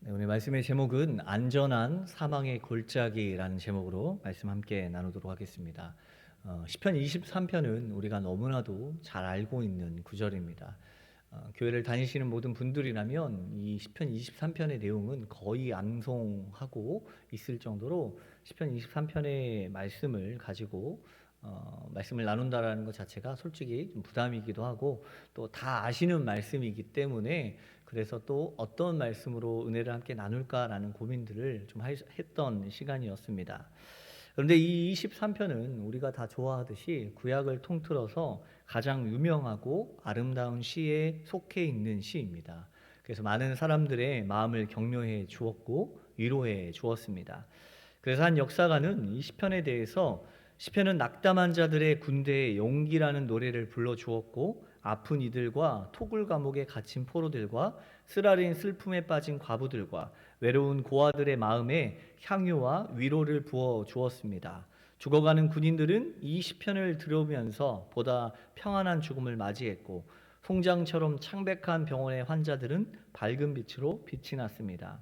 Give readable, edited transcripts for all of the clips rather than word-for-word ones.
네, 오늘 말씀의 제목은 안전한 사망의 골짜기라는 제목으로 말씀 함께 나누도록 하겠습니다. 시편 23편은 우리가 너무나도 잘 알고 있는 구절입니다. 교회를 다니시는 모든 분들이라면 이 시편 23편의 내용은 거의 암송하고 있을 정도로 시편 23편의 말씀을 가지고 말씀을 나눈다라는 것 자체가 솔직히 좀 부담이기도 하고 또 다 아시는 말씀이기 때문에 그래서 또 어떤 말씀으로 은혜를 함께 나눌까라는 고민들을 좀 했던 시간이었습니다. 그런데 이 23편은 우리가 다 좋아하듯이 구약을 통틀어서 가장 유명하고 아름다운 시에 속해 있는 시입니다. 그래서 많은 사람들의 마음을 격려해 주었고 위로해 주었습니다. 그래서 한 역사가는 이 시편에 대해서 시편은 낙담한 자들의 군대의 용기라는 노래를 불러주었고 아픈 이들과 토굴 감옥에 갇힌 포로들과 쓰라린 슬픔에 빠진 과부들과 외로운 고아들의 마음에 향유와 위로를 부어 주었습니다. 죽어가는 군인들은 이 시편을 들으면서 보다 평안한 죽음을 맞이했고 송장처럼 창백한 병원의 환자들은 밝은 빛으로 빛이 났습니다.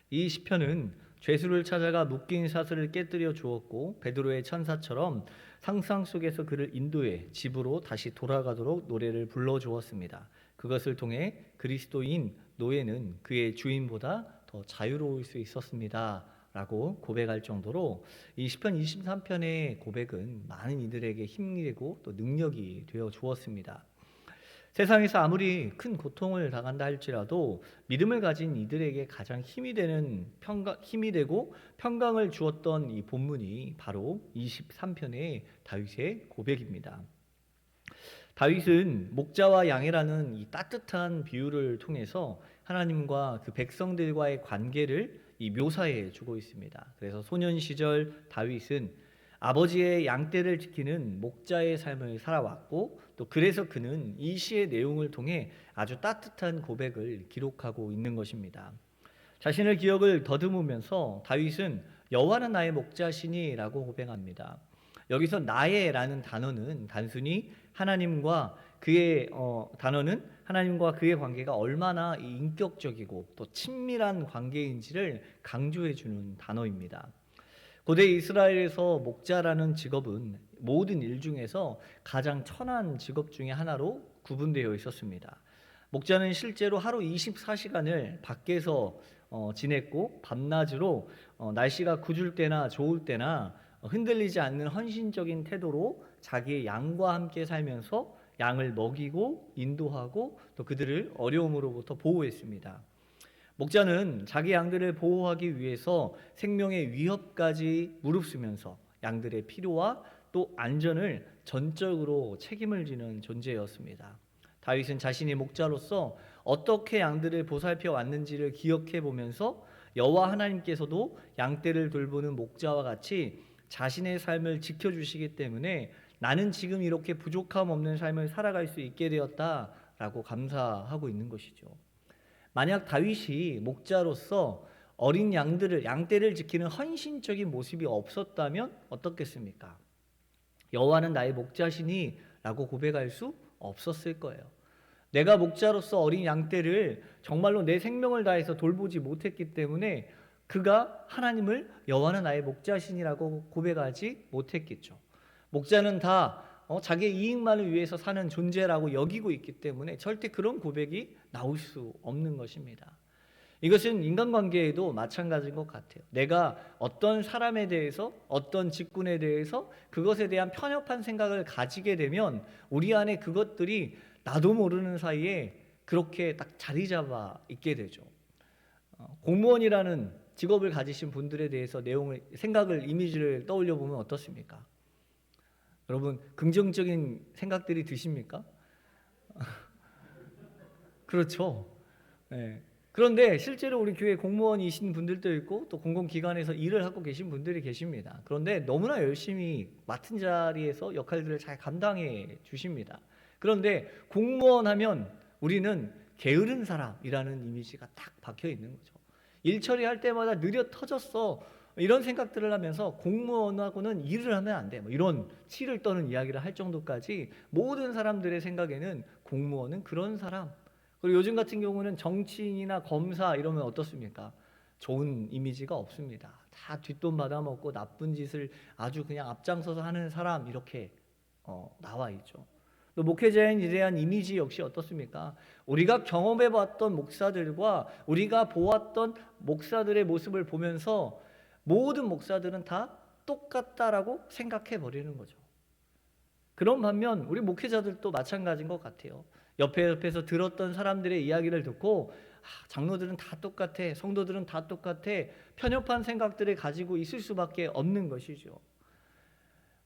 이 시편은 죄수를 찾아가 묶인 사슬을 깨뜨려 주었고 베드로의 천사처럼 상상 속에서 그를 인도해 집으로 다시 돌아가도록 노래를 불러 주었습니다. 그것을 통해 그리스도인 노예는 그의 주인보다 더 자유로울 수 있었습니다. 라고 고백할 정도로 이 시편 23편의 고백은 많은 이들에게 힘이 되고 또 능력이 되어 주었습니다. 세상에서 아무리 큰 고통을 당한다 할지라도 믿음을 가진 이들에게 가장 힘이 되고 평강을 주었던 이 본문이 바로 23편의 다윗의 고백입니다. 다윗은 목자와 양이라는 이 따뜻한 비유를 통해서 하나님과 그 백성들과의 관계를 이 묘사해 주고 있습니다. 그래서 소년 시절 다윗은 아버지의 양떼를 지키는 목자의 삶을 살아왔고 또 그래서 그는 이 시의 내용을 통해 아주 따뜻한 고백을 기록하고 있는 것입니다. 자신의 기억을 더듬으면서 다윗은 여호와는 나의 목자시니라고 고백합니다. 여기서 나의라는 단어는 단순히 하나님과 그의 단어는 하나님과 그의 관계가 얼마나 인격적이고 또 친밀한 관계인지를 강조해 주는 단어입니다. 고대 이스라엘에서 목자라는 직업은 모든 일 중에서 가장 천한 직업 중에 하나로 구분되어 있었습니다. 목자는 실제로 하루 24시간을 밖에서 지냈고 밤낮으로 날씨가 굿을 때나 좋을 때나 흔들리지 않는 헌신적인 태도로 자기의 양과 함께 살면서 양을 먹이고 인도하고 또 그들을 어려움으로부터 보호했습니다. 목자는 자기 양들을 보호하기 위해서 생명의 위협까지 무릅쓰면서 양들의 필요와 또 안전을 전적으로 책임을 지는 존재였습니다. 다윗은 자신이 목자로서 어떻게 양들을 보살펴 왔는지를 기억해 보면서 여호와 하나님께서도 양떼를 돌보는 목자와 같이 자신의 삶을 지켜주시기 때문에 나는 지금 이렇게 부족함 없는 삶을 살아갈 수 있게 되었다라고 감사하고 있는 것이죠. 만약 다윗이 목자로서 어린 양떼를 지키는 헌신적인 모습이 없었다면 어떻겠습니까? 여호와는 나의 목자시니 라고 고백할 수 없었을 거예요. 내가 목자로서 어린 양떼를 정말로 내 생명을 다해서 돌보지 못했기 때문에 그가 하나님을 여호와는 나의 목자시니라고 고백하지 못했겠죠. 목자는 다 자기의 이익만을 위해서 사는 존재라고 여기고 있기 때문에 절대 그런 고백이 나올 수 없는 것입니다. 이것은 인간관계에도 마찬가지인 것 같아요. 내가 어떤 사람에 대해서 어떤 직군에 대해서 그것에 대한 편협한 생각을 가지게 되면 우리 안에 그것들이 나도 모르는 사이에 그렇게 딱 자리 잡아 있게 되죠. 공무원이라는 직업을 가지신 분들에 대해서 생각을 이미지를 떠올려 보면 어떻습니까? 여러분 긍정적인 생각들이 드십니까? 그렇죠. 네. 그런데 실제로 우리 교회 공무원이신 분들도 있고 또 공공기관에서 일을 하고 계신 분들이 계십니다. 그런데 너무나 열심히 맡은 자리에서 역할들을 잘 감당해 주십니다. 그런데 공무원 하면 우리는 게으른 사람이라는 이미지가 딱 박혀 있는 거죠. 일 처리할 때마다 느려 터졌어. 이런 생각들을 하면서 공무원하고는 일을 하면 안 돼. 뭐 이런 치를 떠는 이야기를 할 정도까지 모든 사람들의 생각에는 공무원은 그런 사람, 그리고 요즘 같은 경우는 정치인이나 검사 이러면 어떻습니까? 좋은 이미지가 없습니다. 다 뒷돈 받아먹고 나쁜 짓을 아주 그냥 앞장서서 하는 사람 이렇게 나와 있죠. 또 목회자에 대한 이미지 역시 어떻습니까? 우리가 경험해봤던 목사들과 우리가 보았던 목사들의 모습을 보면서 모든 목사들은 다 똑같다라고 생각해 버리는 거죠. 그런 반면 우리 목회자들도 마찬가지인 것 같아요. 옆에서 들었던 사람들의 이야기를 듣고 장로들은 다 똑같아, 성도들은 다 똑같아, 편협한 생각들을 가지고 있을 수밖에 없는 것이죠.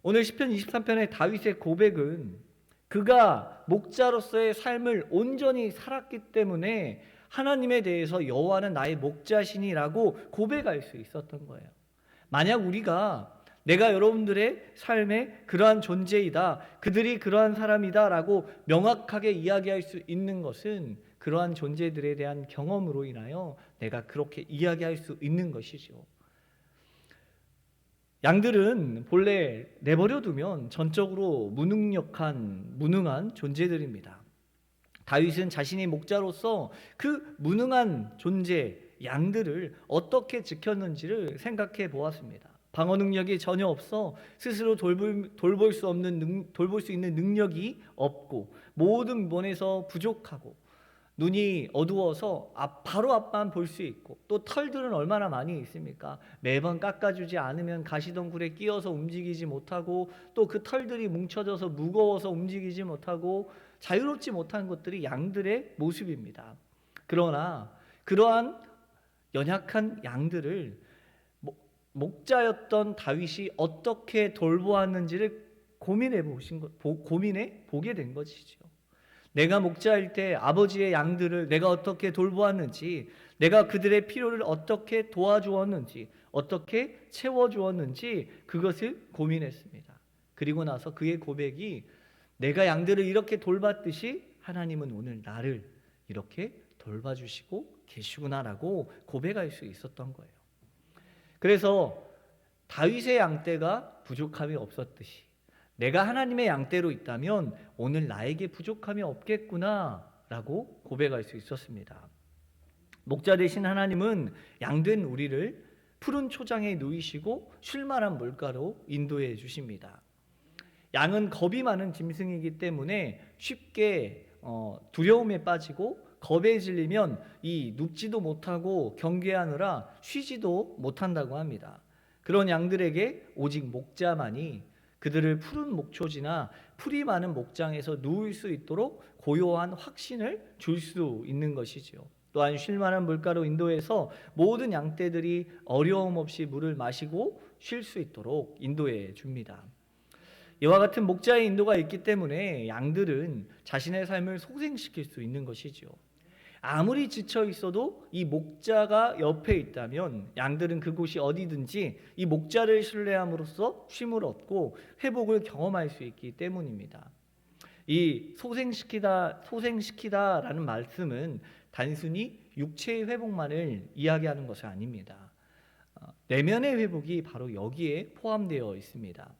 오늘 시편 23편의 다윗의 고백은 그가 목자로서의 삶을 온전히 살았기 때문에 하나님에 대해서 여호와는 나의 목자시니라고 고백할 수 있었던 거예요. 만약 우리가 내가 여러분들의 삶에 그러한 존재이다, 그들이 그러한 사람이다 라고 명확하게 이야기할 수 있는 것은 그러한 존재들에 대한 경험으로 인하여 내가 그렇게 이야기할 수 있는 것이죠. 양들은 본래 내버려 두면 전적으로 무능한 존재들입니다. 다윗은 자신의 목자로서 그 무능한 존재 양들을 어떻게 지켰는지를 생각해 보았습니다. 방어 능력이 전혀 없어 스스로 돌볼 수 있는 능력이 없고 모든 면에서 부족하고 눈이 어두워서 바로 앞만 볼 수 있고 또 털들은 얼마나 많이 있습니까? 매번 깎아주지 않으면 가시덩굴에 끼어서 움직이지 못하고 또 그 털들이 뭉쳐져서 무거워서 움직이지 못하고 자유롭지 못한 것들이 양들의 모습입니다. 그러나 그러한 연약한 양들을 목자였던 다윗이 어떻게 돌보았는지를 고민해 보게 된 것이죠. 내가 목자일 때 아버지의 양들을 내가 어떻게 돌보았는지, 내가 그들의 필요를 어떻게 도와주었는지, 어떻게 채워주었는지 그것을 고민했습니다. 그리고 나서 그의 고백이 내가 양들을 이렇게 돌봤듯이 하나님은 오늘 나를 이렇게 돌봐주시고 계시구나라고 고백할 수 있었던 거예요. 그래서 다윗의 양떼가 부족함이 없었듯이 내가 하나님의 양떼로 있다면 오늘 나에게 부족함이 없겠구나라고 고백할 수 있었습니다. 목자 되신 하나님은 양된 우리를 푸른 초장에 누이시고 쉴만한 물가로 인도해 주십니다. 양은 겁이 많은 짐승이기 때문에 쉽게 두려움에 빠지고 겁에 질리면 눕지도 못하고 경계하느라 쉬지도 못한다고 합니다. 그런 양들에게 오직 목자만이 그들을 푸른 목초지나 풀이 많은 목장에서 누울 수 있도록 고요한 확신을 줄 수 있는 것이죠. 또한 쉴만한 물가로 인도해서 모든 양떼들이 어려움 없이 물을 마시고 쉴 수 있도록 인도해 줍니다. 이와 같은 목자의 인도가 있기 때문에 양들은 자신의 삶을 소생시킬 수 있는 것이죠. 아무리 지쳐 있어도 이 목자가 옆에 있다면 양들은 그곳이 어디든지 이 목자를 신뢰함으로써 쉼을 얻고 회복을 경험할 수 있기 때문입니다. 이 소생시키다라는 말씀은 단순히 육체의 회복만을 이야기하는 것이 아닙니다. 내면의 회복이 바로 여기에 포함되어 있습니다.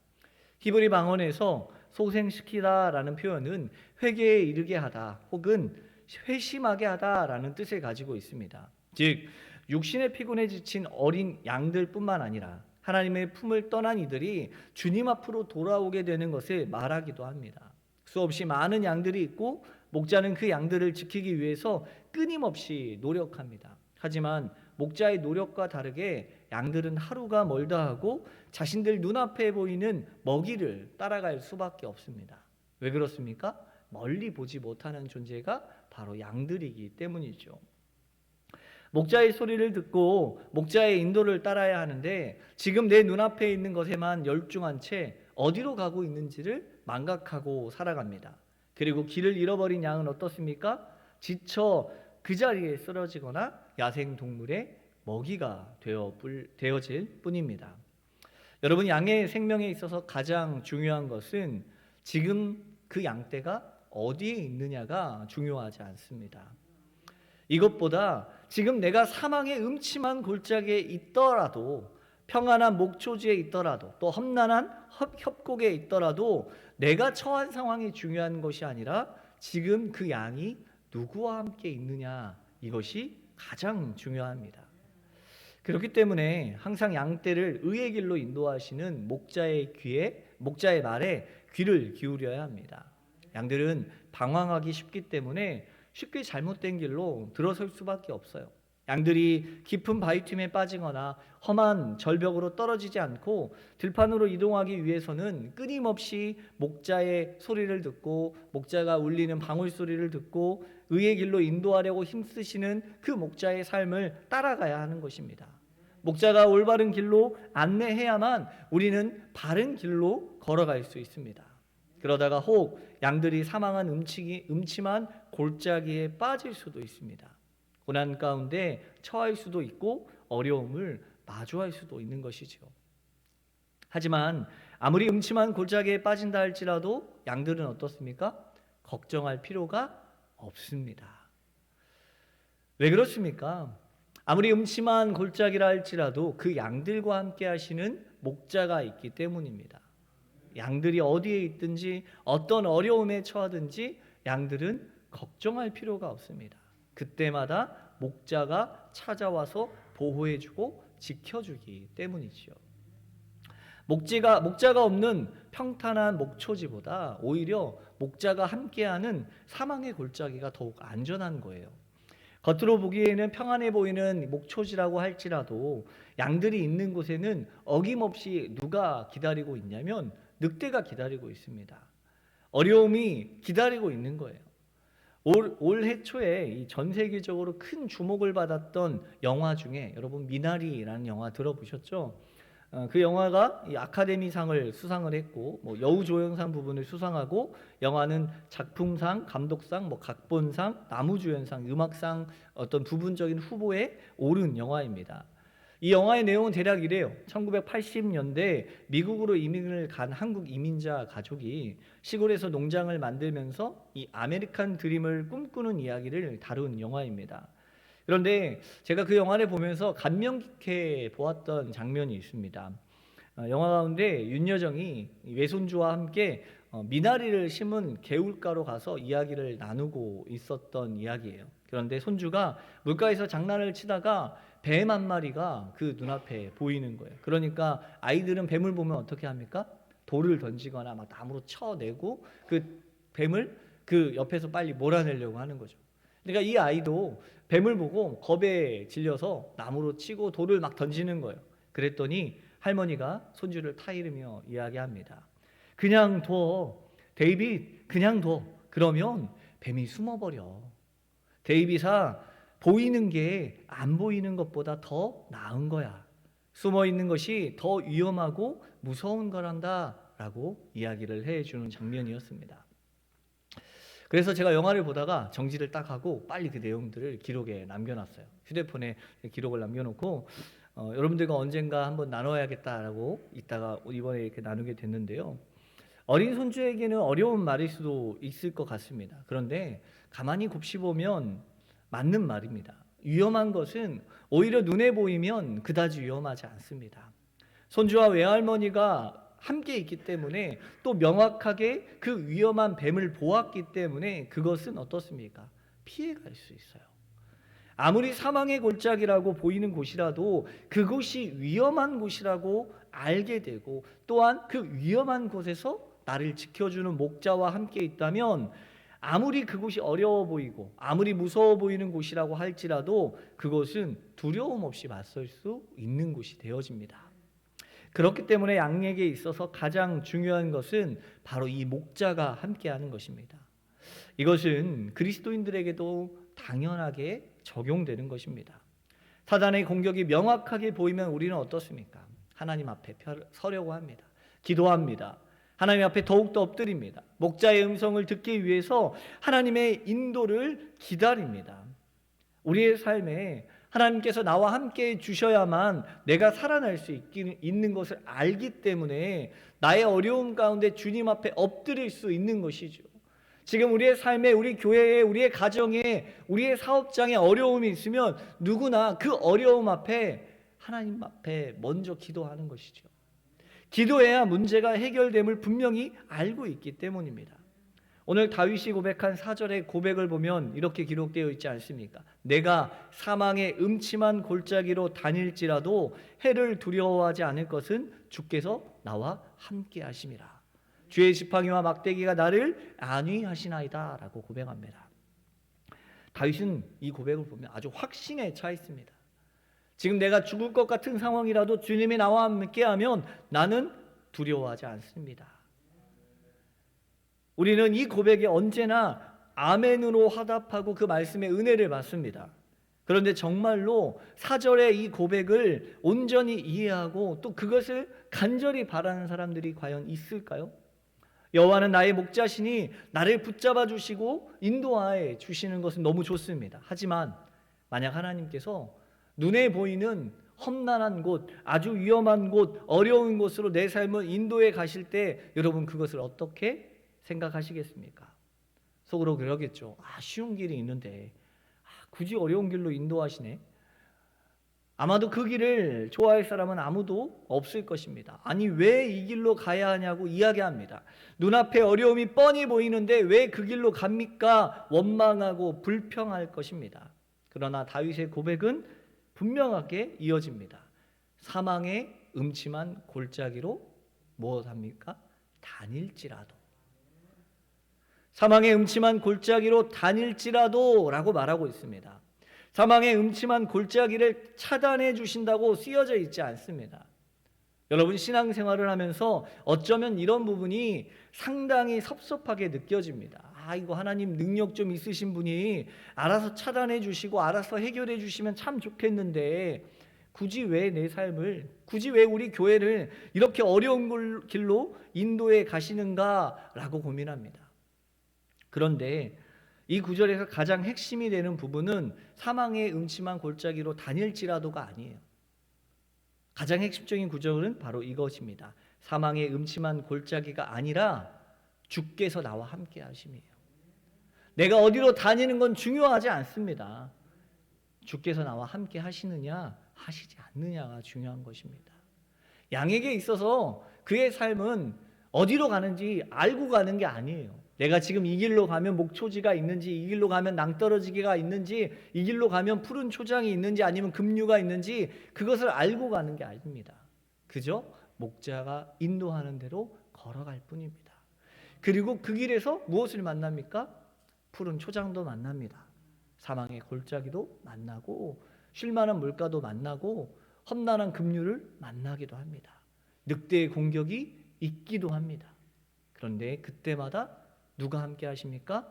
히브리 방언에서 소생시키다라는 표현은 회개에 이르게 하다 혹은 회심하게 하다라는 뜻을 가지고 있습니다. 즉 육신의 피곤에 지친 어린 양들뿐만 아니라 하나님의 품을 떠난 이들이 주님 앞으로 돌아오게 되는 것을 말하기도 합니다. 수없이 많은 양들이 있고 목자는 그 양들을 지키기 위해서 끊임없이 노력합니다. 하지만 목자의 노력과 다르게 양들은 하루가 멀다 하고 자신들 눈앞에 보이는 먹이를 따라갈 수밖에 없습니다. 왜 그렇습니까? 멀리 보지 못하는 존재가 바로 양들이기 때문이죠. 목자의 소리를 듣고 목자의 인도를 따라야 하는데 지금 내 눈앞에 있는 것에만 열중한 채 어디로 가고 있는지를 망각하고 살아갑니다. 그리고 길을 잃어버린 양은 어떻습니까? 지쳐 그 자리에 쓰러지거나 야생동물의 먹이가 되어질 뿐입니다. 여러분, 양의 생명에 있어서 가장 중요한 것은 지금 그 양떼가 어디에 있느냐가 중요하지 않습니다. 이것보다 지금 내가 사망의 음침한 골짜기에 있더라도 평안한 목초지에 있더라도 또 험난한 협곡에 있더라도 내가 처한 상황이 중요한 것이 아니라 지금 그 양이 누구와 함께 있느냐, 이것이 가장 중요합니다. 그렇기 때문에 항상 양떼를 의의 길로 인도하시는 목자의 말에 귀를 기울여야 합니다. 양들은 방황하기 쉽기 때문에 쉽게 잘못된 길로 들어설 수밖에 없어요. 양들이 깊은 바위 틈에 빠지거나 험한 절벽으로 떨어지지 않고 들판으로 이동하기 위해서는 끊임없이 목자의 소리를 듣고 목자가 울리는 방울 소리를 듣고 의의 길로 인도하려고 힘쓰시는 그 목자의 삶을 따라가야 하는 것입니다. 목자가 올바른 길로 안내해야만 우리는 바른 길로 걸어갈 수 있습니다. 그러다가 혹 양들이 사망한 음침한 골짜기에 빠질 수도 있습니다. 고난 가운데 처할 수도 있고 어려움을 마주할 수도 있는 것이죠. 하지만 아무리 음침한 골짜기에 빠진다 할지라도 양들은 어떻습니까? 걱정할 필요가 없습니다. 왜 그렇습니까? 아무리 음침한 골짜기라 할지라도 그 양들과 함께 하시는 목자가 있기 때문입니다. 양들이 어디에 있든지 어떤 어려움에 처하든지 양들은 걱정할 필요가 없습니다. 그때마다 목자가 찾아와서 보호해주고 지켜주기 때문이지요. 목자가 없는 평탄한 목초지보다 오히려 목자가 함께하는 사망의 골짜기가 더욱 안전한 거예요. 겉으로 보기에는 평안해 보이는 목초지라고 할지라도 양들이 있는 곳에는 어김없이 누가 기다리고 있냐면 늑대가 기다리고 있습니다. 어려움이 기다리고 있는 거예요. 올해 초에 전 세계적으로 큰 주목을 받았던 영화 중에 여러분 미나리라는 영화 들어보셨죠? 그 영화가 이 아카데미상을 수상을 했고 여우조연상 부분을 수상하고 영화는 작품상, 감독상, 각본상, 나무주연상, 음악상 어떤 부분적인 후보에 오른 영화입니다. 이 영화의 내용은 대략 이래요. 1980년대 미국으로 이민을 간 한국 이민자 가족이 시골에서 농장을 만들면서 이 아메리칸 드림을 꿈꾸는 이야기를 다룬 영화입니다. 그런데 제가 그 영화를 보면서 감명 깊게 보았던 장면이 있습니다. 영화 가운데 윤여정이 외손주와 함께 미나리를 심은 개울가로 가서 이야기를 나누고 있었던 이야기예요. 그런데 손주가 물가에서 장난을 치다가 뱀 한 마리가 그 눈앞에 보이는 거예요. 그러니까 아이들은 뱀을 보면 어떻게 합니까? 돌을 던지거나 나무로 쳐내고 그 뱀을 그 옆에서 빨리 몰아내려고 하는 거죠. 그러니까 이 아이도 뱀을 보고 겁에 질려서 나무로 치고 돌을 던지는 거예요. 그랬더니 할머니가 손주를 타이르며 이야기합니다. 그냥 둬, 데이빗, 그냥 둬. 그러면 뱀이 숨어버려. 데이빗아, 보이는 게 안 보이는 것보다 더 나은 거야. 숨어 있는 것이 더 위험하고 무서운 거란다 라고 이야기를 해주는 장면이었습니다. 그래서 제가 영화를 보다가 정지를 딱 하고 빨리 그 내용들을 기록에 남겨놨어요. 휴대폰에 기록을 남겨놓고 여러분들과 언젠가 한번 나눠야겠다라고 이따가 이번에 이렇게 나누게 됐는데요. 어린 손주에게는 어려운 말일 수도 있을 것 같습니다. 그런데 가만히 곱씹으면 맞는 말입니다. 위험한 것은 오히려 눈에 보이면 그다지 위험하지 않습니다. 손주와 외할머니가 함께 있기 때문에 또 명확하게 그 위험한 뱀을 보았기 때문에 그것은 어떻습니까? 피해갈 수 있어요. 아무리 사망의 골짜기라고 보이는 곳이라도 그곳이 위험한 곳이라고 알게 되고 또한 그 위험한 곳에서 나를 지켜주는 목자와 함께 있다면 아무리 그곳이 어려워 보이고 아무리 무서워 보이는 곳이라고 할지라도 그것은 두려움 없이 맞설 수 있는 곳이 되어집니다. 그렇기 때문에 양에게 있어서 가장 중요한 것은 바로 이 목자가 함께하는 것입니다. 이것은 그리스도인들에게도 당연하게 적용되는 것입니다. 사단의 공격이 명확하게 보이면 우리는 어떻습니까? 하나님 앞에 서려고 합니다. 기도합니다. 하나님 앞에 더욱더 엎드립니다. 목자의 음성을 듣기 위해서 하나님의 인도를 기다립니다. 우리의 삶에 하나님께서 나와 함께 주셔야만 내가 살아날 수 있는 것을 알기 때문에 나의 어려움 가운데 주님 앞에 엎드릴 수 있는 것이죠. 지금 우리의 삶에, 우리 교회에, 우리의 가정에, 우리의 사업장에 어려움이 있으면 누구나 그 어려움 앞에 하나님 앞에 먼저 기도하는 것이죠. 기도해야 문제가 해결됨을 분명히 알고 있기 때문입니다. 오늘 다윗이 고백한 4절의 고백을 보면 이렇게 기록되어 있지 않습니까? 내가 사망의 음침한 골짜기로 다닐지라도 해를 두려워하지 않을 것은 주께서 나와 함께 하심이라. 주의 지팡이와 막대기가 나를 안위하시나이다 라고 고백합니다. 다윗은 이 고백을 보면 아주 확신에 차 있습니다. 지금 내가 죽을 것 같은 상황이라도 주님이 나와 함께하면 나는 두려워하지 않습니다. 우리는 이 고백에 언제나 아멘으로 화답하고 그 말씀의 은혜를 받습니다. 그런데 정말로 4절의 이 고백을 온전히 이해하고 또 그것을 간절히 바라는 사람들이 과연 있을까요? 여호와는 나의 목자시니 나를 붙잡아 주시고 인도하여 주시는 것은 너무 좋습니다. 하지만 만약 하나님께서 눈에 보이는 험난한 곳, 아주 위험한 곳, 어려운 곳으로 내 삶을 인도해 가실 때 여러분 그것을 어떻게 생각하시겠습니까? 속으로 그러겠죠. 쉬운 길이 있는데 굳이 어려운 길로 인도하시네. 아마도 그 길을 좋아할 사람은 아무도 없을 것입니다. 아니 왜 이 길로 가야 하냐고 이야기합니다. 눈앞에 어려움이 뻔히 보이는데 왜 그 길로 갑니까? 원망하고 불평할 것입니다. 그러나 다윗의 고백은 분명하게 이어집니다. 사망의 음침한 골짜기로 무엇합니까? 다닐지라도. 사망의 음침한 골짜기로 다닐지라도 라고 말하고 있습니다. 사망의 음침한 골짜기를 차단해 주신다고 쓰여져 있지 않습니다. 여러분 신앙생활을 하면서 어쩌면 이런 부분이 상당히 섭섭하게 느껴집니다. 이거 하나님 능력 좀 있으신 분이 알아서 차단해 주시고 알아서 해결해 주시면 참 좋겠는데 굳이 왜 내 삶을, 굳이 왜 우리 교회를 이렇게 어려운 길로 인도해 가시는가 라고 고민합니다. 그런데 이 구절에서 가장 핵심이 되는 부분은 사망의 음침한 골짜기로 다닐지라도가 아니에요. 가장 핵심적인 구절은 바로 이것입니다. 사망의 음침한 골짜기가 아니라 주께서 나와 함께 하심이에요. 내가 어디로 다니는 건 중요하지 않습니다. 주께서 나와 함께 하시느냐 하시지 않느냐가 중요한 것입니다. 양에게 있어서 그의 삶은 어디로 가는지 알고 가는 게 아니에요. 내가 지금 이 길로 가면 목초지가 있는지, 이 길로 가면 낭떠러지기가 있는지, 이 길로 가면 푸른 초장이 있는지 아니면 급류가 있는지 그것을 알고 가는 게 아닙니다. 그저 목자가 인도하는 대로 걸어갈 뿐입니다. 그리고 그 길에서 무엇을 만납니까? 푸른 초장도 만납니다. 사망의 골짜기도 만나고 쉴만한 물가도 만나고 험난한 급류를 만나기도 합니다. 늑대의 공격이 있기도 합니다. 그런데 그때마다 누가 함께 하십니까?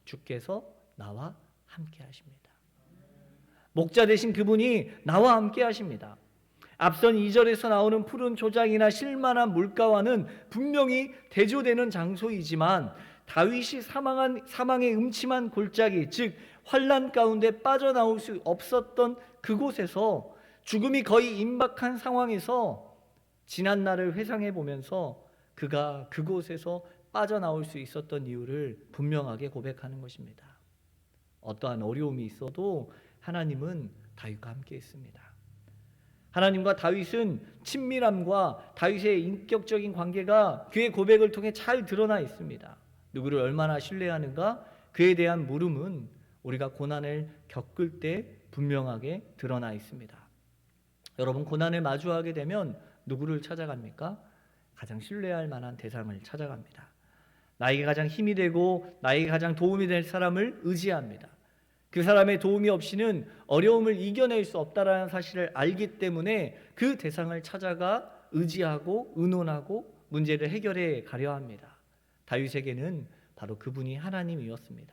주께서 나와 함께 하십니다. 목자 되신 그분이 나와 함께 하십니다. 앞선 2절에서 나오는 푸른 초장이나 쉴만한 물가와는 분명히 대조되는 장소이지만 다윗이 사망의 음침한 골짜기, 즉 환난 가운데 빠져나올 수 없었던 그곳에서 죽음이 거의 임박한 상황에서 지난 날을 회상해 보면서 그가 그곳에서 빠져나올 수 있었던 이유를 분명하게 고백하는 것입니다. 어떠한 어려움이 있어도 하나님은 다윗과 함께 있습니다. 하나님과 다윗은 친밀함과 다윗의 인격적인 관계가 그의 고백을 통해 잘 드러나 있습니다. 누구를 얼마나 신뢰하는가? 그에 대한 물음은 우리가 고난을 겪을 때 분명하게 드러나 있습니다. 여러분 고난을 마주하게 되면 누구를 찾아갑니까? 가장 신뢰할 만한 대상을 찾아갑니다. 나에게 가장 힘이 되고 나에게 가장 도움이 될 사람을 의지합니다. 그 사람의 도움이 없이는 어려움을 이겨낼 수 없다라는 사실을 알기 때문에 그 대상을 찾아가 의지하고 의논하고 문제를 해결해 가려 합니다. 다윗에게는 바로 그분이 하나님이었습니다.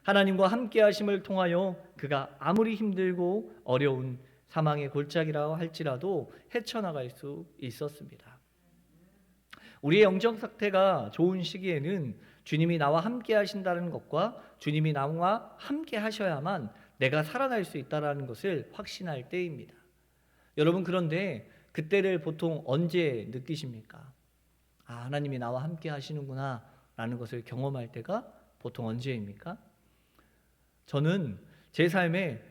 하나님과 함께 하심을 통하여 그가 아무리 힘들고 어려운 사망의 골짜기라고 할지라도 헤쳐나갈 수 있었습니다. 우리의 영적 상태가 좋은 시기에는 주님이 나와 함께 하신다는 것과 주님이 나와 함께 하셔야만 내가 살아날 수 있다는 것을 확신할 때입니다. 여러분 그런데 그때를 보통 언제 느끼십니까? 하나님이 나와 함께 하시는구나 라는 것을 경험할 때가 보통 언제입니까? 저는 제 삶에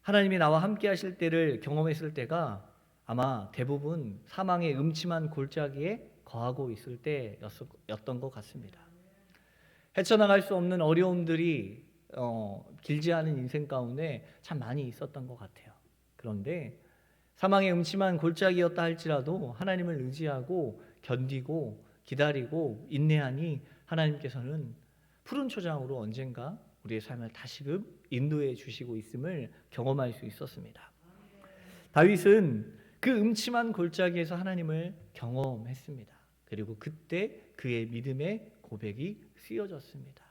하나님이 나와 함께 하실 때를 경험했을 때가 아마 대부분 사망의 음침한 골짜기에 거하고 있을 때였던 것 같습니다. 헤쳐나갈 수 없는 어려움들이 길지 않은 인생 가운데 참 많이 있었던 것 같아요. 그런데 사망의 음침한 골짜기였다 할지라도 하나님을 의지하고 견디고 기다리고 인내하니 하나님께서는 푸른 초장으로 언젠가 우리의 삶을 다시금 인도해 주시고 있음을 경험할 수 있었습니다. 다윗은 그 음침한 골짜기에서 하나님을 경험했습니다. 그리고 그때 그의 믿음의 고백이 쓰여졌습니다.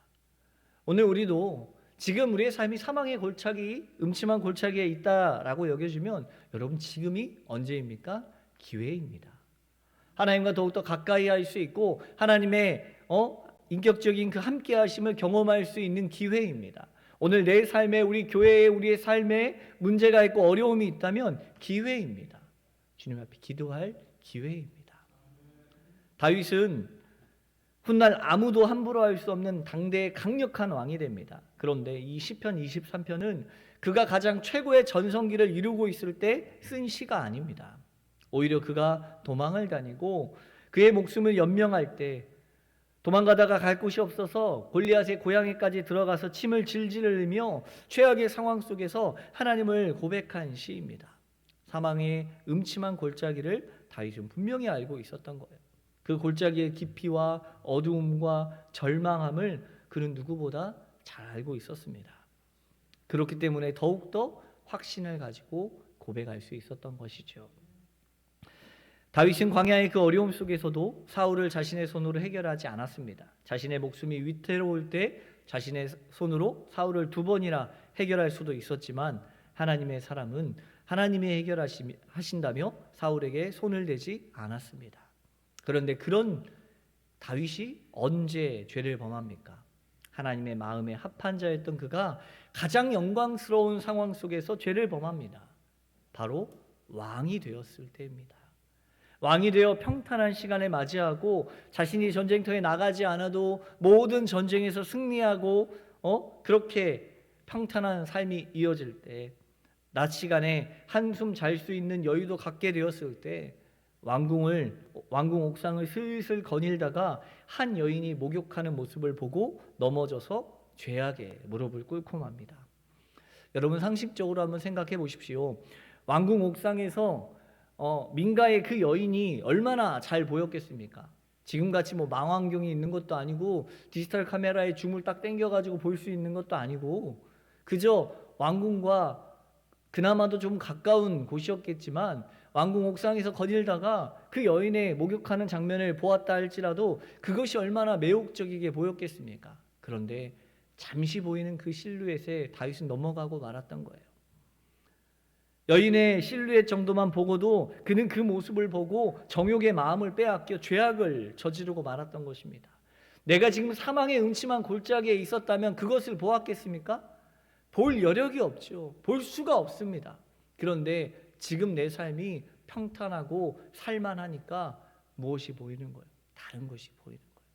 오늘 우리도 지금 우리의 삶이 사망의 골짜기, 음침한 골짜기에 있다라고 여겨지면 여러분 지금이 언제입니까? 기회입니다. 하나님과 더욱더 가까이 할 수 있고 하나님의 인격적인 그 함께 하심을 경험할 수 있는 기회입니다. 오늘 내 삶에, 우리 교회에, 우리의 삶에 문제가 있고 어려움이 있다면 기회입니다. 주님 앞에 기도할 기회입니다. 다윗은 훗날 아무도 함부로 할 수 없는 당대의 강력한 왕이 됩니다. 그런데 이 시편 23편은 그가 가장 최고의 전성기를 이루고 있을 때 쓴 시가 아닙니다. 오히려 그가 도망을 다니고 그의 목숨을 연명할 때 도망가다가 갈 곳이 없어서 골리앗의 고향에까지 들어가서 침을 질질 흘리며 최악의 상황 속에서 하나님을 고백한 시입니다. 사망의 음침한 골짜기를 다윗은 분명히 알고 있었던 거예요. 그 골짜기의 깊이와 어두움과 절망함을 그는 누구보다 잘 알고 있었습니다. 그렇기 때문에 더욱더 확신을 가지고 고백할 수 있었던 것이죠. 다윗은 광야의 그 어려움 속에서도 사울을 자신의 손으로 해결하지 않았습니다. 자신의 목숨이 위태로울 때 자신의 손으로 사울을 2번이나 해결할 수도 있었지만 하나님의 사람은 하나님이 해결하신다며 사울에게 손을 대지 않았습니다. 그런데 그런 다윗이 언제 죄를 범합니까? 하나님의 마음에 합한 자였던 그가 가장 영광스러운 상황 속에서 죄를 범합니다. 바로 왕이 되었을 때입니다. 왕이 되어 평탄한 시간을 맞이하고 자신이 전쟁터에 나가지 않아도 모든 전쟁에서 승리하고 그렇게 평탄한 삶이 이어질 때, 낮 시간에 한숨 잘 수 있는 여유도 갖게 되었을 때 왕궁 옥상을 슬슬 거닐다가 한 여인이 목욕하는 모습을 보고 넘어져서 죄악의 무릎을 꿇고 맙니다. 여러분 상식적으로 한번 생각해 보십시오. 왕궁 옥상에서 민가의 그 여인이 얼마나 잘 보였겠습니까? 지금같이 망원경이 있는 것도 아니고 디지털 카메라에 줌을 딱 당겨가지고 볼 수 있는 것도 아니고 그저 왕궁과 그나마도 좀 가까운 곳이었겠지만 왕궁 옥상에서 거닐다가 그 여인의 목욕하는 장면을 보았다 할지라도 그것이 얼마나 매혹적이게 보였겠습니까? 그런데 잠시 보이는 그 실루엣에 다윗은 넘어가고 말았던 거예요. 여인의 실루엣 정도만 보고도 그는 그 모습을 보고 정욕의 마음을 빼앗겨 죄악을 저지르고 말았던 것입니다. 내가 지금 사망의 음침한 골짜기에 있었다면 그것을 보았겠습니까? 볼 여력이 없죠. 볼 수가 없습니다. 그런데 지금 내 삶이 평탄하고 살만하니까 무엇이 보이는 거예요? 다른 것이 보이는 거예요.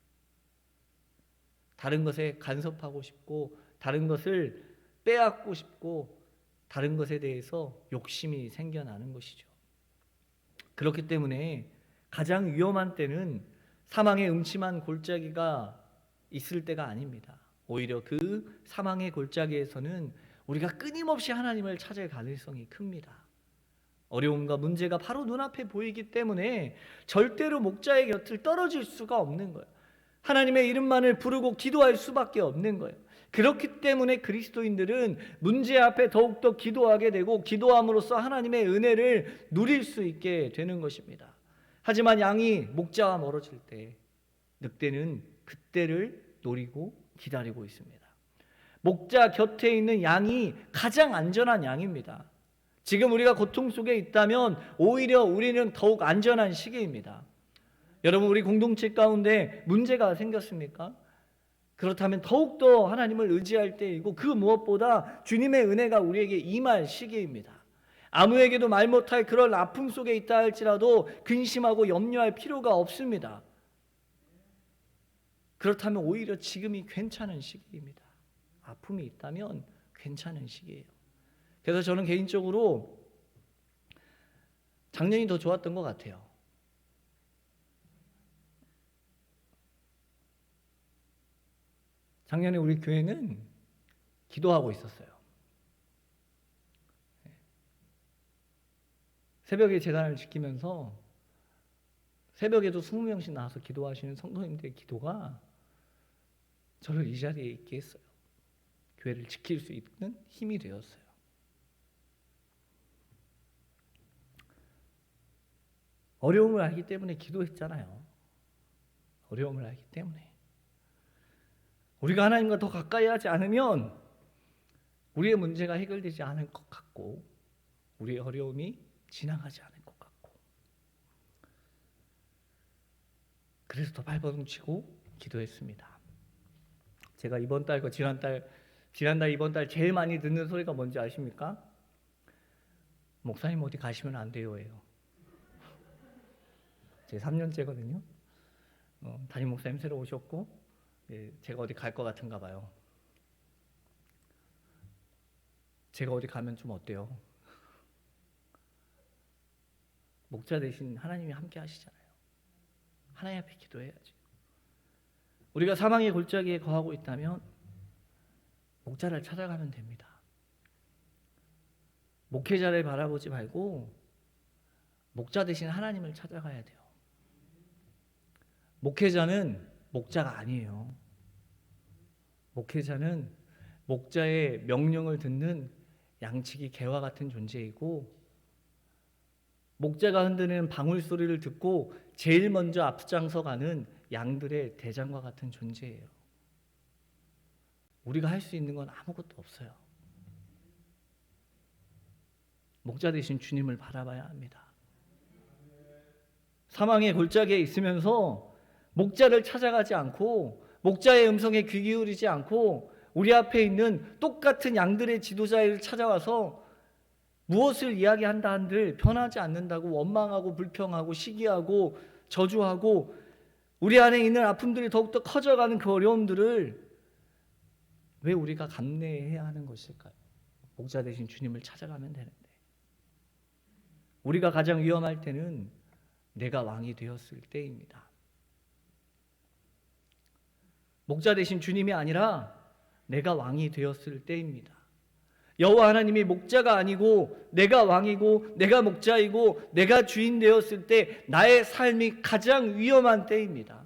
다른 것에 간섭하고 싶고 다른 것을 빼앗고 싶고 다른 것에 대해서 욕심이 생겨나는 것이죠. 그렇기 때문에 가장 위험한 때는 사망의 음침한 골짜기가 있을 때가 아닙니다. 오히려 그 사망의 골짜기에서는 우리가 끊임없이 하나님을 찾을 가능성이 큽니다. 어려움과 문제가 바로 눈앞에 보이기 때문에 절대로 목자의 곁을 떨어질 수가 없는 거예요. 하나님의 이름만을 부르고 기도할 수밖에 없는 거예요. 그렇기 때문에 그리스도인들은 문제 앞에 더욱더 기도하게 되고 기도함으로써 하나님의 은혜를 누릴 수 있게 되는 것입니다. 하지만 양이 목자와 멀어질 때 늑대는 그때를 노리고 기다리고 있습니다. 목자 곁에 있는 양이 가장 안전한 양입니다. 지금 우리가 고통 속에 있다면 오히려 우리는 더욱 안전한 시기입니다. 여러분 우리 공동체 가운데 문제가 생겼습니까? 그렇다면 더욱더 하나님을 의지할 때이고 그 무엇보다 주님의 은혜가 우리에게 임할 시기입니다. 아무에게도 말 못할 그런 아픔 속에 있다 할지라도 근심하고 염려할 필요가 없습니다. 그렇다면 오히려 지금이 괜찮은 시기입니다. 아픔이 있다면 괜찮은 시기예요. 그래서 저는 개인적으로 작년이 더 좋았던 것 같아요. 작년에 우리 교회는 기도하고 있었어요. 새벽에 제단을 지키면서 새벽에도 20명씩 나와서 기도하시는 성도님들의 기도가 저를 이 자리에 있게 했어요. 교회를 지킬 수 있는 힘이 되었어요. 어려움을 알기 때문에 기도했잖아요. 어려움을 알기 때문에. 우리가 하나님과 더 가까이 하지 않으면 우리의 문제가 해결되지 않을 것 같고 우리의 어려움이 지나가지 않을 것 같고 그래서 더 발버둥치고 기도했습니다. 제가 이번 달과 지난달, 이번 달 제일 많이 듣는 소리가 뭔지 아십니까? 목사님 어디 가시면 안 돼요예요. 제 3년째거든요. 담임 목사님 새로 오셨고 제가 어디 갈 것 같은가 봐요. 제가 어디 가면 좀 어때요? 목자 대신 하나님이 함께 하시잖아요. 하나님 앞에 기도해야지. 우리가 사망의 골짜기에 거하고 있다면 목자를 찾아가면 됩니다. 목회자를 바라보지 말고 목자 대신 하나님을 찾아가야 돼요. 목회자는 목자가 아니에요. 목회자는 목자의 명령을 듣는 양치기 개와 같은 존재이고 목자가 흔드는 방울 소리를 듣고 제일 먼저 앞장서 가는 양들의 대장과 같은 존재예요. 우리가 할 수 있는 건 아무것도 없어요. 목자 대신 주님을 바라봐야 합니다. 사망의 골짜기에 있으면서 목자를 찾아가지 않고 목자의 음성에 귀 기울이지 않고 우리 앞에 있는 똑같은 양들의 지도자를 찾아와서 무엇을 이야기한다 한들 변하지 않는다고 원망하고 불평하고 시기하고 저주하고 우리 안에 있는 아픔들이 더욱더 커져가는 그 어려움들을 왜 우리가 감내해야 하는 것일까요? 목자 대신 주님을 찾아가면 되는데 우리가 가장 위험할 때는 내가 왕이 되었을 때입니다. 목자 대신 주님이 아니라 내가 왕이 되었을 때입니다. 여호와 하나님이 목자가 아니고 내가 왕이고 내가 목자이고 내가 주인 되었을 때 나의 삶이 가장 위험한 때입니다.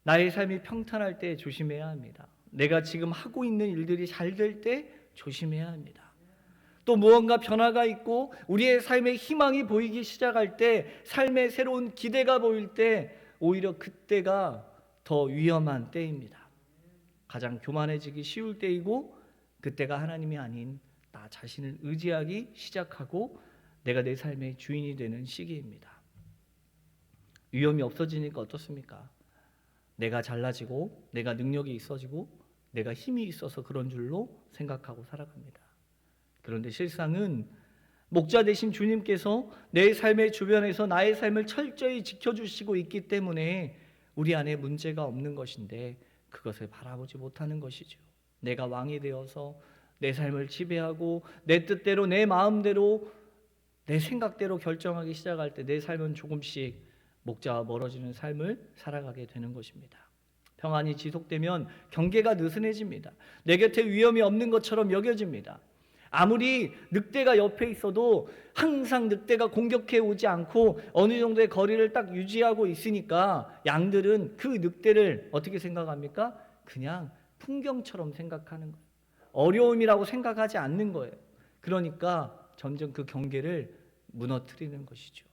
나의 삶이 평탄할 때 조심해야 합니다. 내가 지금 하고 있는 일들이 잘 될 때 조심해야 합니다. 또 무언가 변화가 있고 우리의 삶에 희망이 보이기 시작할 때 삶의 새로운 기대가 보일 때 오히려 그때가 더 위험한 때입니다. 가장 교만해지기 쉬울 때이고 그때가 하나님이 아닌 나 자신을 의지하기 시작하고 내가 내 삶의 주인이 되는 시기입니다. 위험이 없어지니까 어떻습니까? 내가 잘나지고 내가 능력이 있어지고 내가 힘이 있어서 그런 줄로 생각하고 살아갑니다. 그런데 실상은 목자 되신 주님께서 내 삶의 주변에서 나의 삶을 철저히 지켜주시고 있기 때문에 우리 안에 문제가 없는 것인데 그것을 바라보지 못하는 것이죠. 내가 왕이 되어서 내 삶을 지배하고 내 뜻대로 내 마음대로 내 생각대로 결정하기 시작할 때 내 삶은 조금씩 목자와 멀어지는 삶을 살아가게 되는 것입니다. 평안이 지속되면 경계가 느슨해집니다. 내 곁에 위험이 없는 것처럼 여겨집니다. 아무리 늑대가 옆에 있어도 항상 늑대가 공격해 오지 않고 어느 정도의 거리를 딱 유지하고 있으니까 양들은 그 늑대를 어떻게 생각합니까? 그냥 풍경처럼 생각하는 거예요. 어려움이라고 생각하지 않는 거예요. 그러니까 점점 그 경계를 무너뜨리는 것이죠.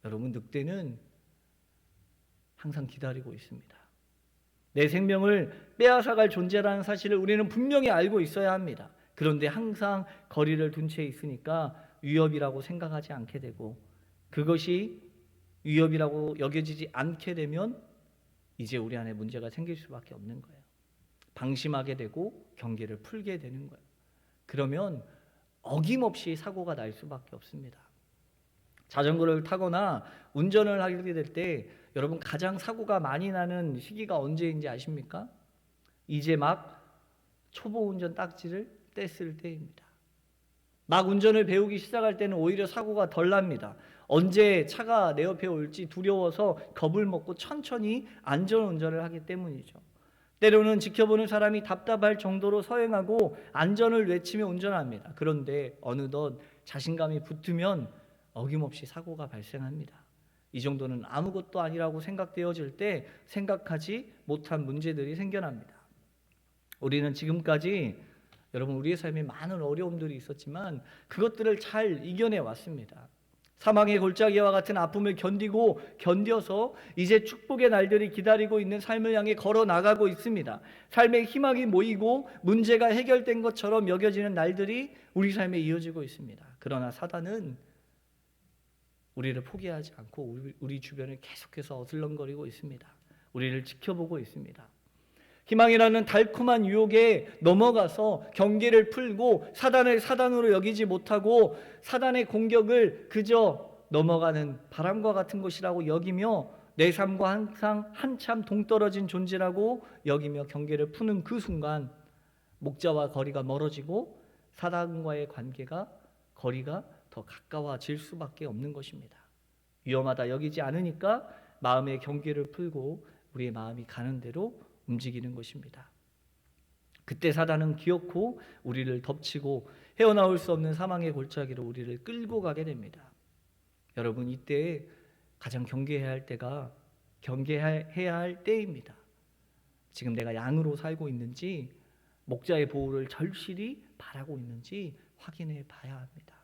여러분, 늑대는 항상 기다리고 있습니다. 내 생명을 빼앗아갈 존재라는 사실을 우리는 분명히 알고 있어야 합니다. 그런데 항상 거리를 둔 채 있으니까 위협이라고 생각하지 않게 되고 그것이 위협이라고 여겨지지 않게 되면 이제 우리 안에 문제가 생길 수밖에 없는 거예요. 방심하게 되고 경계를 풀게 되는 거예요. 그러면 어김없이 사고가 날 수밖에 없습니다. 자전거를 타거나 운전을 하게 될 때 여러분 가장 사고가 많이 나는 시기가 언제인지 아십니까? 이제 막 초보 운전 딱지를 뗐을 때입니다. 막 운전을 배우기 시작할 때는 오히려 사고가 덜 납니다. 언제 차가 내 옆에 올지 두려워서 겁을 먹고 천천히 안전운전을 하기 때문이죠. 때로는 지켜보는 사람이 답답할 정도로 서행하고 안전을 외치며 운전합니다. 그런데 어느덧 자신감이 붙으면 어김없이 사고가 발생합니다. 이 정도는 아무것도 아니라고 생각되어질 때 생각하지 못한 문제들이 생겨납니다. 우리는 지금까지 여러분 우리의 삶에 많은 어려움들이 있었지만 그것들을 잘 이겨내 왔습니다. 사망의 골짜기와 같은 아픔을 견뎌서 이제 축복의 날들이 기다리고 있는 삶을 향해 걸어 나가고 있습니다. 삶의 희망이 모이고 문제가 해결된 것처럼 여겨지는 날들이 우리 삶에 이어지고 있습니다. 그러나 사단은 우리를 포기하지 않고 우리 주변을 계속해서 어슬렁거리고 있습니다. 우리를 지켜보고 있습니다. 희망이라는 달콤한 유혹에 넘어가서 경계를 풀고 사단을 사단으로 여기지 못하고 사단의 공격을 그저 넘어가는 바람과 같은 것이라고 여기며 내 삶과 항상 한참 동떨어진 존재라고 여기며 경계를 푸는 그 순간 목자와 거리가 멀어지고 사단과의 거리가 더 가까워질 수밖에 없는 것입니다. 위험하다 여기지 않으니까 마음의 경계를 풀고 우리의 마음이 가는 대로 움직이는 것입니다. 그때 사단은 기어코 우리를 덮치고 헤어나올 수 없는 사망의 골짜기로 우리를 끌고 가게 됩니다. 여러분 이때 가장 경계해야 할 때입니다. 지금 내가 양으로 살고 있는지 목자의 보호를 절실히 바라고 있는지 확인해 봐야 합니다.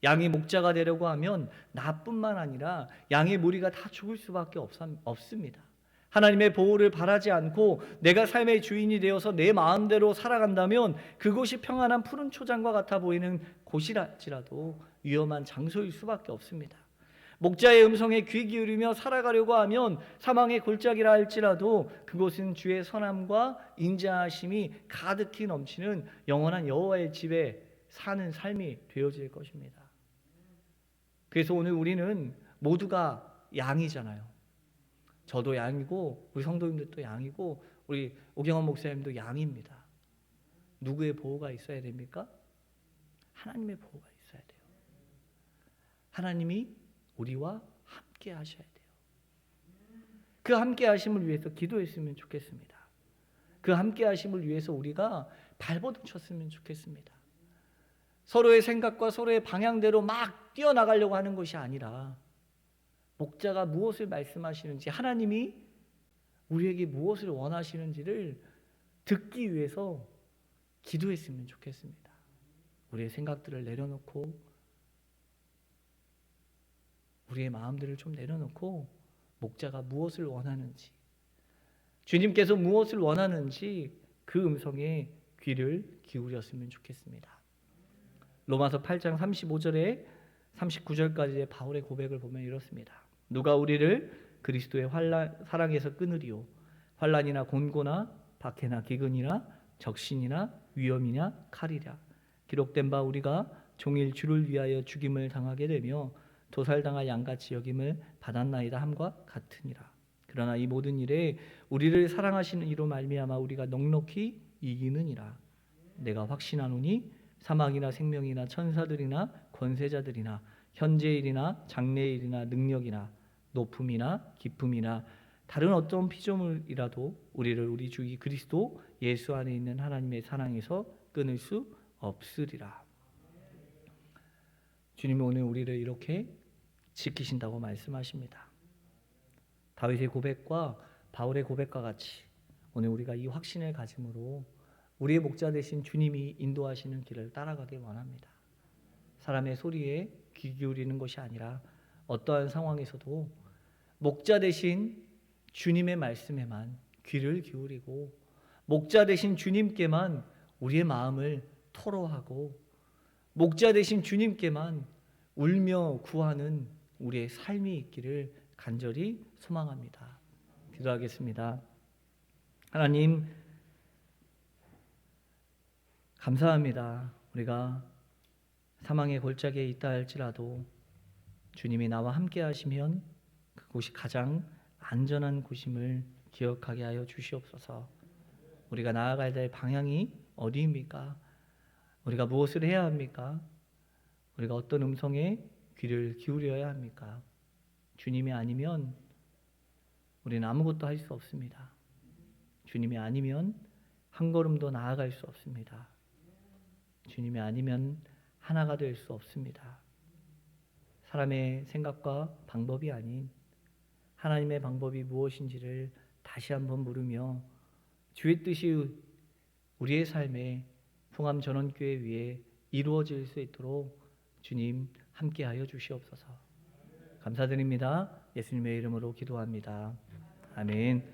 양이 목자가 되려고 하면 나뿐만 아니라 양의 무리가 다 죽을 수밖에 없습니다. 하나님의 보호를 바라지 않고 내가 삶의 주인이 되어서 내 마음대로 살아간다면 그곳이 평안한 푸른 초장과 같아 보이는 곳이랄지라도 위험한 장소일 수밖에 없습니다. 목자의 음성에 귀 기울이며 살아가려고 하면 사망의 골짜기라 할지라도 그곳은 주의 선함과 인자하심이 가득히 넘치는 영원한 여호와의 집에 사는 삶이 되어질 것입니다. 그래서 오늘 우리는 모두가 양이잖아요. 저도 양이고 우리 성도님들도 양이고 우리 오경원 목사님도 양입니다. 누구의 보호가 있어야 됩니까? 하나님의 보호가 있어야 돼요. 하나님이 우리와 함께 하셔야 돼요. 그 함께 하심을 위해서 기도했으면 좋겠습니다. 그 함께 하심을 위해서 우리가 발버둥 쳤으면 좋겠습니다. 서로의 생각과 서로의 방향대로 막 뛰어나가려고 하는 것이 아니라 목자가 무엇을 말씀하시는지 하나님이 우리에게 무엇을 원하시는지를 듣기 위해서 기도했으면 좋겠습니다. 우리의 생각들을 내려놓고 우리의 마음들을 좀 내려놓고 목자가 무엇을 원하는지 주님께서 무엇을 원하는지 그 음성에 귀를 기울였으면 좋겠습니다. 로마서 8장 35절에 39절까지의 바울의 고백을 보면 이렇습니다. 누가 우리를 그리스도의 사랑에서 끊으리요 환난이나 곤고나 박해나 기근이나 적신이나 위험이나 칼이랴 기록된 바 우리가 종일 주를 위하여 죽임을 당하게 되며 도살당할 양같이 여김을 받았나이다 함과 같으니라. 그러나 이 모든 일에 우리를 사랑하시는 이로 말미암아 우리가 넉넉히 이기느니라. 내가 확신하노니 사망이나 생명이나 천사들이나 권세자들이나 현재일이나 장래일이나 능력이나 높음이나 깊음이나 다른 어떤 피조물이라도 우리를 우리 주 그리스도 예수 안에 있는 하나님의 사랑에서 끊을 수 없으리라. 주님이 오늘 우리를 이렇게 지키신다고 말씀하십니다. 다윗의 고백과 바울의 고백과 같이 오늘 우리가 이 확신을 가짐으로 우리의 목자 되신 주님이 인도하시는 길을 따라가길 원합니다. 사람의 소리에 귀 기울이는 것이 아니라 어떠한 상황에서도 목자 되신 주님의 말씀에만 귀를 기울이고 목자 되신 주님께만 우리의 마음을 토로하고 목자 되신 주님께만 울며 구하는 우리의 삶이 있기를 간절히 소망합니다. 기도하겠습니다. 하나님 감사합니다. 우리가 사망의 골짜기에 있다 할지라도 주님이 나와 함께 하시면 그곳이 가장 안전한 곳임을 기억하게 하여 주시옵소서. 우리가 나아가야 될 방향이 어디입니까? 우리가 무엇을 해야 합니까? 우리가 어떤 음성에 귀를 기울여야 합니까? 주님이 아니면 우리는 아무것도 할 수 없습니다. 주님이 아니면 한 걸음도 나아갈 수 없습니다. 주님이 아니면 하나가 될 수 없습니다. 사람의 생각과 방법이 아닌 하나님의 방법이 무엇인지를 다시 한번 물으며 주의 뜻이 우리의 삶에 풍암 전원교회 위에 이루어질 수 있도록 주님 함께하여 주시옵소서. 감사드립니다. 예수님의 이름으로 기도합니다. 아멘.